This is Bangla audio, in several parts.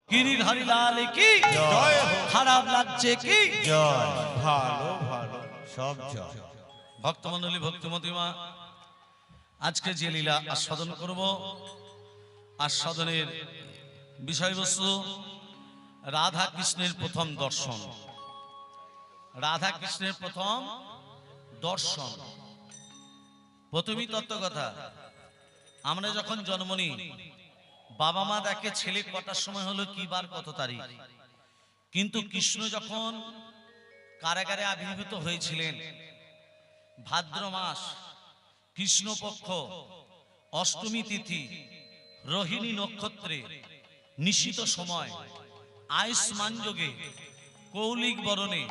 গিরিধারী লাল কি জয় হোক। খারাপ লাগছে কি জয় ভালো ভালো সব জয়। ভক্তমণ্ডলী ভক্তিমতিমা আজকে যে লীলা আস্বাদন করব আস্বাদনের বিষয়বস্তু রাধা কৃষ্ণের প্রথম দর্শন। রাধা কৃষ্ণের প্রথম দর্শন প্রথমই তত্ত্ব কথা। আমরা যখন জন্ম নিই বাবা মা দেখে ছেলে কটার সময় হলো কি বার কত তারিখ, কিন্তু কৃষ্ণ যখন কারাগারে আবির্ভূত হয়েছিলেন ভাদ্র মাস কৃষ্ণপক্ষ অষ্টমী তিথি রোহিণী নক্ষত্রে নিশিত সময় আয়ুষ্মান যোগে কৌলিক বরণে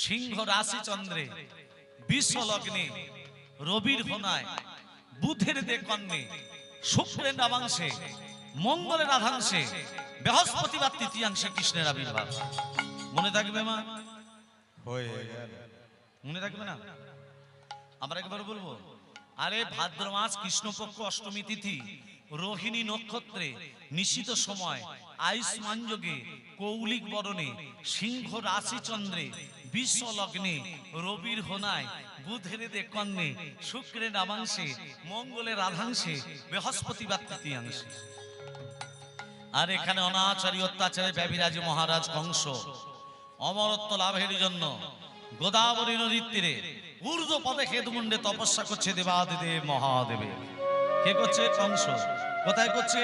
সিংহ রাশি চন্দ্রে বিশ্ব লগ্নে রবির হোনায় বুধের দেকন্যে শুক্রের নবাংশে মঙ্গলের আধাংশে বৃহস্পতিবার তৃতীয়াংশে কৃষ্ণের আবির্ভাব। মনে থাকবে মা? হয়ে গেল। মনে থাকবে না? আমরা একবার বলবো, আরে ভাদ্র মাস কৃষ্ণপক্ষ অষ্টমী তিথি রোহিণী নক্ষত্রে নিশিত সময় আয়ুষ্মান যোগে কৌলিক বরণে সিংহ রাশি চন্দ্রে বিশ্ব লগ্নে রবির হোনায় বুধের দেকন্যে শুক্রের নবাংশে মঙ্গলের আধাংশে বৃহস্পতিবার তৃতীয়াংশে। আর এখানে অনাচারী অত্যাচারে ব্যভিরাজ মহারাজ কংস অমরত্ব লাভের জন্য গোদাবরী নদীর তীরে ঊর্ধ্ব পদে খেদমুন্ডে তপস্যা করছে দেবাদিদেব মহাদেবে। কে করছে? কংস। কোথায় করছে?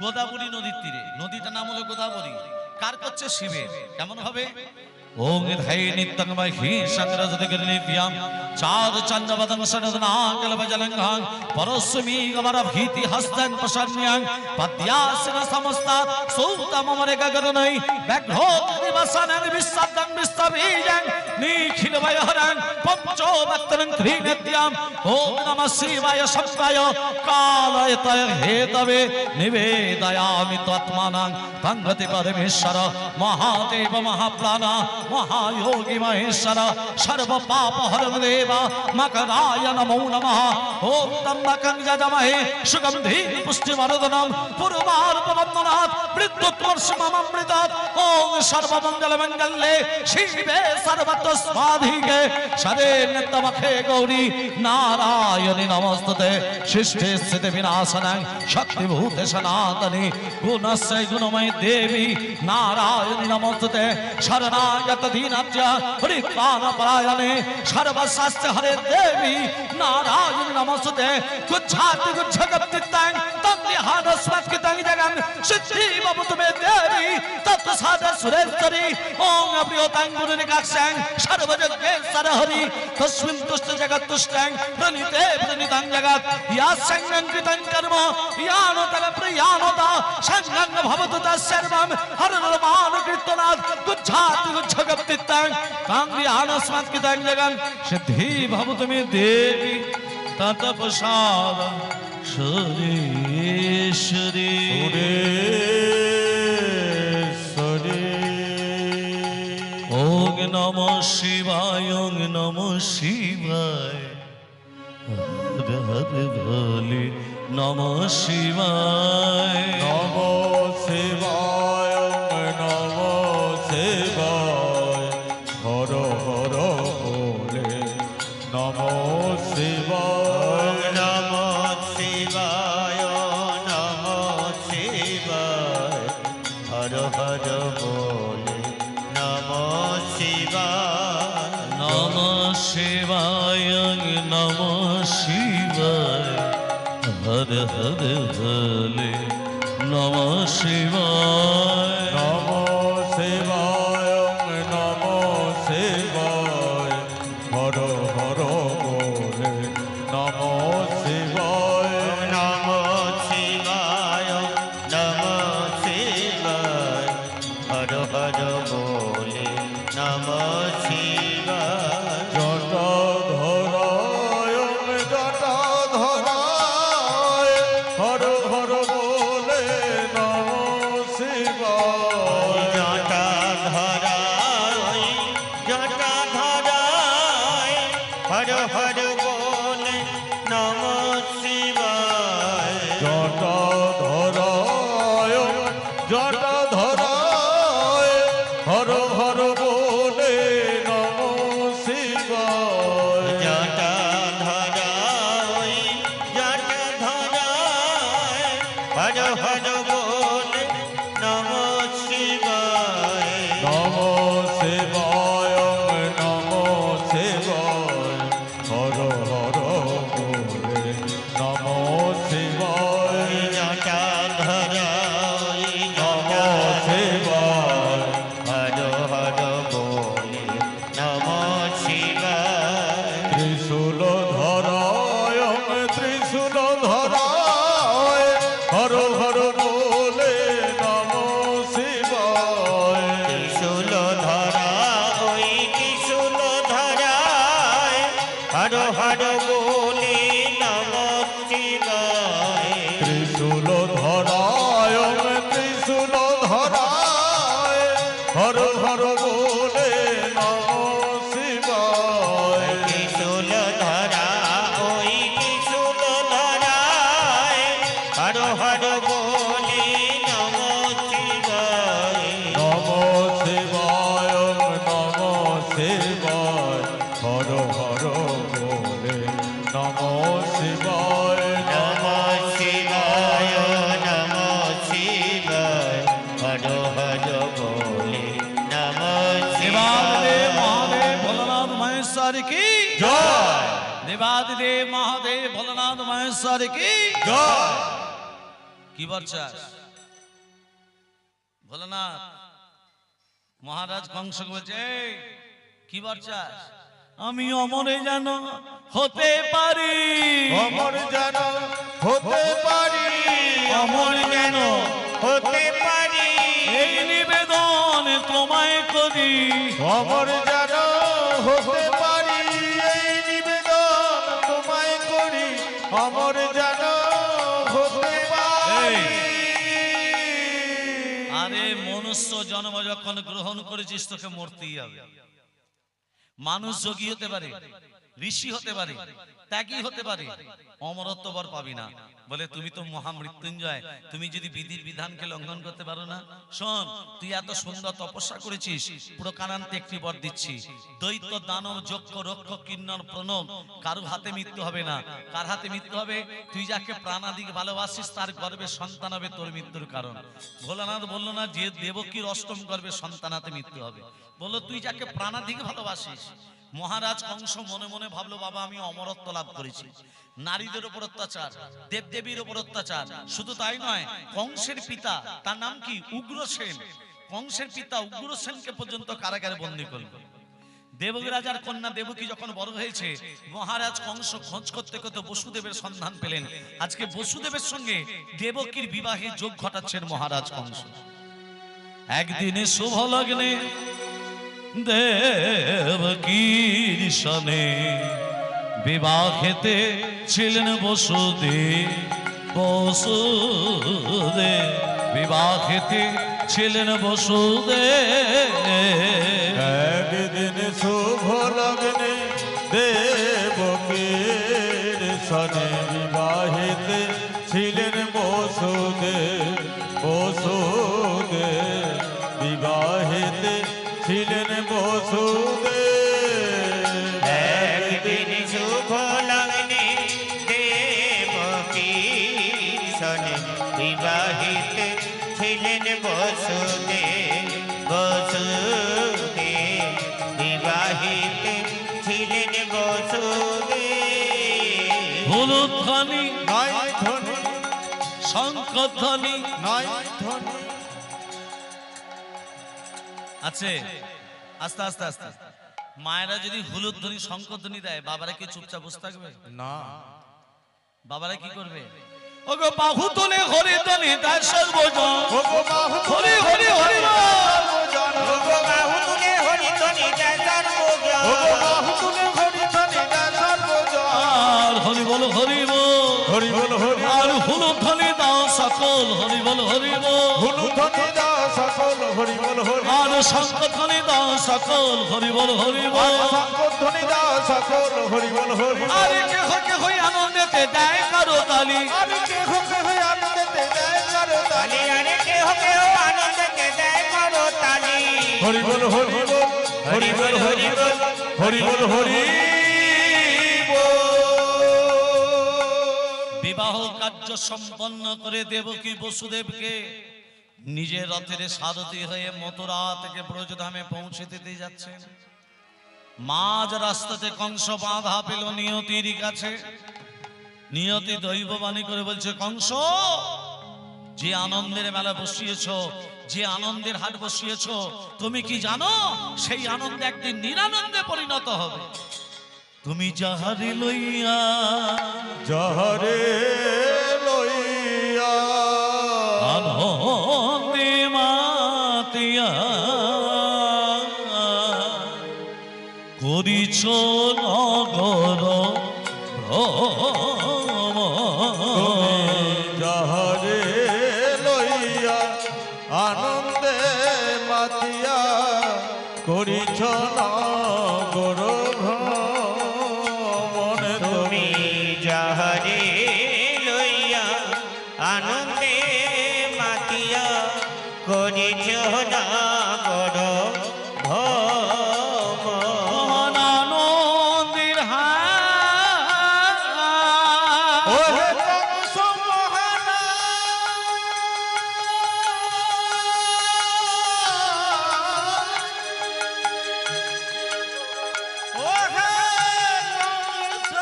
গোদাবরী নদীর তীরে। নদীটার নাম হলো গোদাবরী। কার করছে? শিবের। কেমন ভাবে? ওং ধাই নিত্যং মহি সংরজতগির নিত্যং চার চন্দ্রবদং সনদনা কলবজলংঘং পরস্মি গমর ভীতি হস্তং প্রসন্ন্যং পদ্যাসন সমস্তাৎ সৌতমমরে গগনৈ ব্যাঘ্রো দিবসনং বিশ্বদং বিশ্ববীজং নিখিল বয়হরং পঞ্চবক্তরং ত্রিনেত্যং ওম নমঃ শিবায় শব্দায় কালয়তয় হেতবে নিবেদয়ামি তৎমানং তঙ্গতি পরমেশ্বর মহাদেব মহাপ্রাণ महायोगी महेश्वर सर्व पाप हरं देव मकराय नमो नमः ओम त्र्यंबकं यजामहे सुगंधि पुष्टिवर्धनम् पूर्वार्पवन्दनात् मृत्युत्वर्षममृतात् ओम सर्वमंगलमंगल्ये शिवे सर्वत्र स्वाधिके शरण्यत्वमखे गौरी नारायणि नमोस्तुते शिष्टे स्थिते विनाशनं शक्तिभूते सनातनी गुणस्य गुणमयी देवी नारायणि नमोस्तुते शरणागत दीनाब्ज हरिपान परायणे सर्वशास्त्र हरे देवी नारायण नमोस्तुते गुच्छाति गुच्छगप्तितां तन्निहान स्वस्कितां जगं सिद्धि भवतु मे देवी तत्साद सुरेश्वरी ओम अप्रियतां गुरुनिकाक्षां सर्वजगेश्वर हरि तस्मिन् तुष्ट जगत् तुष्टां प्रणीते प्रणीतां जगत् या संगं कृतं कर्म यानो तव प्रियानोता संगं भवतु तस्सर्वं हरनरमान कीर्तनात् गुच्छाति गुच्छगप्तितां कांग्रियानस्मत्कितां जगं सिद्धि भवतु मे देवी तत्प्रसाद सुरेश्वरी ओम नमः शिवाय ओम नमः शिवाय हर हर भोले नमः शिवाय नमो शिवाय नमो शिवाय हर हर भोले नमो शिवाय नमो शिवाय नमो शिवाय हर हर बोले नमो शिवाय नमः शिवाय नमः शिवाय हर हर भोले नमः शिवाय नमो शिवाय नमो शिवाय हर हर भोले नमो शिवाय नमो शिवाय नमो शिवाय हर हर बोले नमो शिवाय जटाधराय जटाधराय हर हर बोले नमो शिवाय जटाधराय जटाधराय हर हर बोले नमो शिवाय जटाधराय जटाधराय ধরায় হর হর বলে নম শিবায় জটা ধরায় জটা ধরায় হর হর বলে নম শিবায় নম শিবায় নম শিবায় হর হর বলে নম শিবায় জটা ধরায় নম জটা শিবায় হর হর বলে নম শিবায় ত্রিশূল ধরায় ত্রিশূল ধরায় হর হর বলে নম শিবায় ত্রিশূল ধরা ওই ত্রিশূল ধরায় হর হর বলে নম শিবায় ত্রিশূল ধরায় ত্রিশূল ধরায় হর হর বলে নম শিবায় ত্রিশূল ধরা ওই ত্রিশূল ধরায় হর হর বলে নম শিবায় নম শিবায় নম শিবায় হর হর বলে নম শিবায় নম শিবায় নম শিবায় হর হর বলে নম দেবাদিদেব শিবায় মহাদেব ভোলানাথ মহেশ্বর কি জয় দেবাদিদেব মহাদেব ভোলানাথ মহেশ্বর কি জয় কি বলছাস ভোলানাথ মহারাজ কংসকে বলছে "এই, কি বলছাস আমি অমরে যেন হতে পারি অমর যেন হতে পারি অমর যেন হতে পারি এই নিবেদন তোমায় করি অমর যেন হতে পারি এই নিবেদন তোমায় করি অমর যেন হতে পারি আরে মনুষ্য জন্ম যখন গ্রহণ করেছিস তোকে মরতেই হবে মানুষ যোগী হতে পারে ঋষি হতে পারে ত্যাগী হতে পারে অমরত্ব বর পাবি না বলে তুমি তো মহামৃত্যুঞ্জয় তুমি যদি বিধির বিধানকে লঙ্ঘন করতে পারো না শোন তুই এত সুন্দর তপস্যা করেছিস পুরো কানান্তে একটি বর দিচ্ছি দৈত্য দানব যক্ষ রক্ষ কিন্নর প্রণব কারো হাতে মৃত্যু হবে না কার হাতে মৃত্যু হবে তুই যাকে প্রাণাদিক ভালোবাসিস তার গর্ভে সন্তান হবে তোর মৃত্যুর কারণ ভোলানাথ বললো না যে দেবকীর অষ্টম গর্ভে সন্তান হাতে মৃত্যু হবে বললো তুই যাকে প্রাণাদিক ভালোবাসিস মহারাজ কংস মনে মনে ভাবলো বাবা আমি অমরত্ব লাভ করেছি নারীদের উপর অত্যাচার দেবদেবীর উপর অত্যাচার শুধু তাই নয় কংসের পিতা তার নাম কি উগ্রসেন কংসের পিতা উগ্রসেনকে পর্যন্ত কারাগারে বন্দী করল দেবকী রাজার কন্যা দেবকী যখন বড় হয়েছে মহারাজ কংস খোঁজ করতে করতে বসুদেবের সন্ধান পেলেন আজকে বসুদেবের সঙ্গে দেবকীর বিবাহে যোগ ঘটাচ্ছেন মহারাজ কংস একদিনে শুভ লগ্নে দেবকীর সনে বিবাহেতে ছিলেন বসুদেব বসুদেব বিবাহেতে ছিলেন বসুদেব একদিন শুভ লগ্নে দেবকীর সনে বিবাহিতে ছিলেন বসুদেব বসুদেব বিবাহিতে ছিলেন বসুদেব একদিন শুভ লগ্নে দেবকীর সনে বিবাহিত ছিলেন বসুদেব বসুদেব বিবাহিত ছিলেন বসুদেব হলুধ্বনি নয় ধ্বনি শঙ্খধ্বনি নয় ধ্বনি আছে আস্তে আস্তে আস্তে মায়েরা যদি হলুধ্বনি শঙ্খধ্বনি দেয় বাবারা কি চুপচাপ বসে থাকবে না বাবারা কি করবে ওগো বাহু তুলে হরি ধ্বনি তার সর্বজন ওগো বাহু হরি হরি হরি সর্বজন ওগো বাহু তুলে হরি ধ্বনি জয় সর্বজন ওগো বাহু তুলে হরি ধ্বনি জয় সর্বজন আর হরি বল হরি বল হরি বল হরি আর হলুধ্বনি দাও সকল হরি বল হরি বল হলু ধ্বনি দাও সকল হরি বল হরি আর শঙ্খধ্বনি দাও সকল হরি বল হরি বল ধ্বনি দাও সকল হরি বল হরি আরে কে হকে হই আনন্দেতে দেয় কারো তালি আমি কে হোকে হই আনন্দেতে জয় কর করো তালি আরে কেহ কেহ আনন্দকে দেয় করো তালি হরি বল হরি বল হরি বল হরি বল হরি বল হরি বল। বিবাহ কার্য সম্পন্ন করে দেবকী বসুদেবকে নিজের রথের সারথি হয়ে মথুরা থেকে ব্রজধামে পৌঁছে দিতে যাচ্ছেন। মাঝ রাস্তাতে কংস বাধা পেল নিয়তির কাছে। নিয়তি দৈববাণী করে বলছে, কংস, যে আনন্দের মেলা বসিয়েছ, যে আনন্দের হাট বসিয়েছ, তুমি কি জানো সেই আনন্দ একদিন নিরানন্দে পরিণত হবে। তুমি যাহারে লইয়া যাহারে লইয়া আনন্দে মাতিয়া করিছ নগর যাহারে লইয়া আনন্দে মাতিয়া করিছ নগর ভ্রমণ। তুমি যাহারে লইয়া আনন্দে মাতিয়া করিছ নগর ভ্রমণ। আনন্দের ওহে কংস মহানা ওহে কংস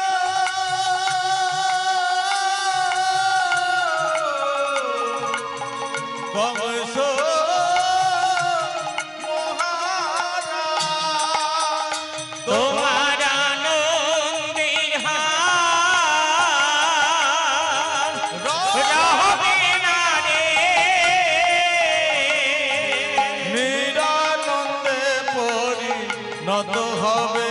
কংস মহানা তোমার আনন্দের হার রহবে না রে নিরানন্দে পরিণত হবে,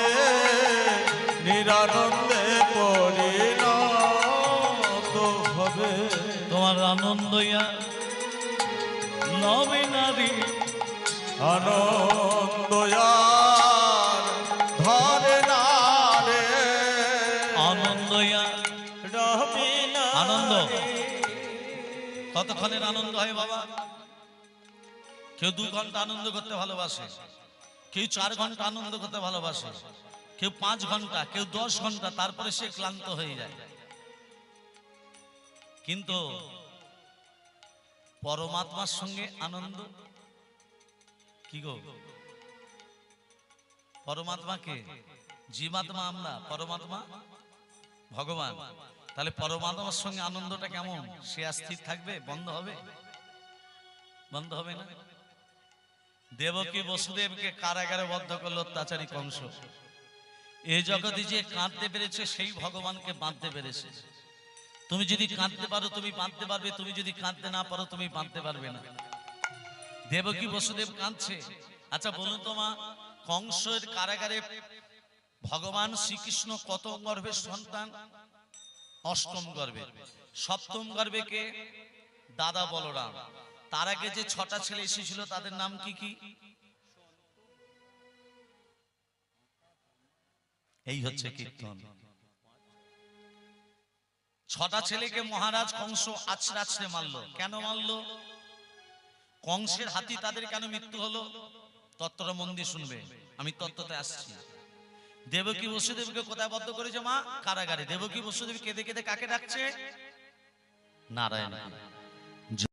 নিরানন্দে পরিণত হবে। তোমার আনন্দয়া নবে নারী আনন্দয়ার ধরে না রে আনন্দয়া রহবে না আনন্দ রে। কতক্ষণের আনন্দ হয় বাবা? কেউ 2 ঘন্টা আনন্দ করতে ভালোবাসে, কেউ 4 ঘন্টা আনন্দ করতে ভালোবাসে, কেউ 5 ঘন্টা, কেউ 10 ঘন্টা, তারপরে সে ক্লান্ত হয়ে যায়। কিন্তু পরমাত্মার সঙ্গে আনন্দ কি গো? পরমাত্মাকে, জীবাত্মা আমরা, পরমাত্মা ভগবান। তাহলে পরমাত্মার সঙ্গে আনন্দটা কেমন? সে আর স্থির থাকবে? বন্ধ হবে? বন্ধ হবে না। দেবকী বসুদেবকে কারাগারে বদ্ধ করলো অত্যাচারী কংস। এই জগতে যে কাঁদতে পেরেছে সেই ভগবানকে বাঁধতে পেরেছে। তুমি যদি কাঁদতে পারো তুমি বাঁধতে পারবে, তুমি যদি কাঁদতে না পারো তুমি বাঁধতে পারবে না। দেবকী বসুদেব কাঁদছে। আচ্ছা বলুন তো মা, কংসের কারাগারে ভগবান শ্রীকৃষ্ণ কত গর্ভের সন্তান? 8ম গর্ভে। 7ম গর্ভে কে? দাদা বলরাম। তার আগে যে 6টা ছেলে এসেছিল তাদের নাম কি কি? এই হচ্ছে কীর্তন। 6টা ছেলেকে মহারাজ কংস আছড়ে আছড়ে মারলো। কেন মারলো? কংসের হাতি তাদের কেন মৃত্যু হলো? তত্ত্বটা মন দিয়ে শুনবে, আমি তত্ত্বতে আসছি। দেবকী বসুদেবকে কোথায় বদ্ধ করেছে মা? কারাগারে। দেবকী বসুদেব কেঁদে কেঁদে কাকে ডাকছে? নারায়ণ।